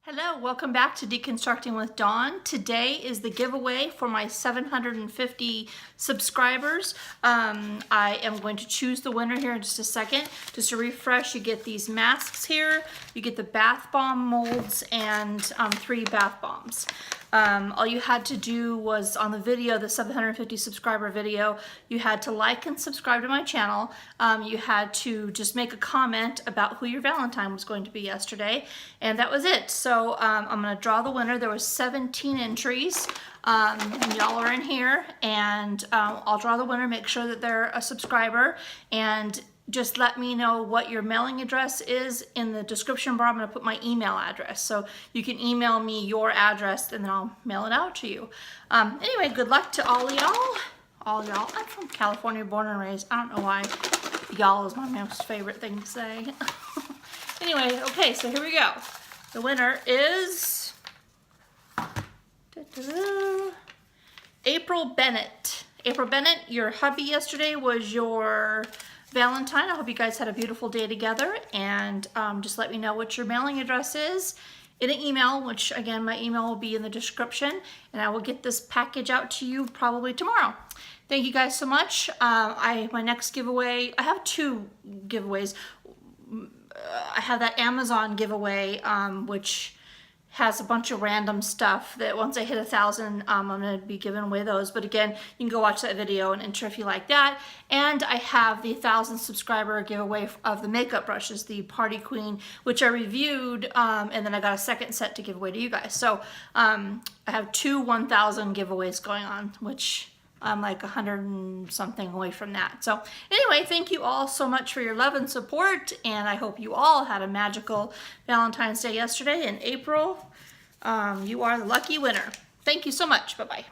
Hello, welcome back to Deconstructing with Dawn. Today is the giveaway for my 750 subscribers. I am going to choose the winner here in just a second. Just to refresh, you get these masks here, you get the bath bomb molds, and 3 bath bombs. All you had to do was on the video, the 750 subscriber video, you had to like and subscribe to my channel. You had to just make a comment about who your Valentine was going to be yesterday, and that was it. So I'm going to draw the winner. There was 17 entries, and y'all are in here, and I'll draw the winner, make sure that they're a subscriber, and just let me know what your mailing address is. In the description bar, I'm going to put my email address. So you can email me your address and then I'll mail it out to you. Anyway, good luck to all y'all. All y'all. I'm from California, born and raised. I don't know why y'all is my most favorite thing to say. Anyway, okay, so here we go. The winner is April Bennett. April Bennett, your hubby yesterday was your Valentine. I hope you guys had a beautiful day together, and just let me know what your mailing address is in an email, which again, my email will be in the description, and I will get this package out to you probably tomorrow. Thank you guys so much. My next giveaway, I have 2 giveaways. I have that Amazon giveaway, which has a bunch of random stuff that once I hit 1,000, I'm gonna be giving away those. But again, you can go watch that video and enter if you like that. And I have the 1,000 subscriber giveaway of the makeup brushes, the Party Queen, which I reviewed, and then I got a second set to give away to you guys. So I have 2 1,000 giveaways going on, which I'm like 100 and something away from that. So anyway, thank you all so much for your love and support, and I hope you all had a magical Valentine's Day yesterday. And April, you are the lucky winner. Thank you so much. Bye-bye.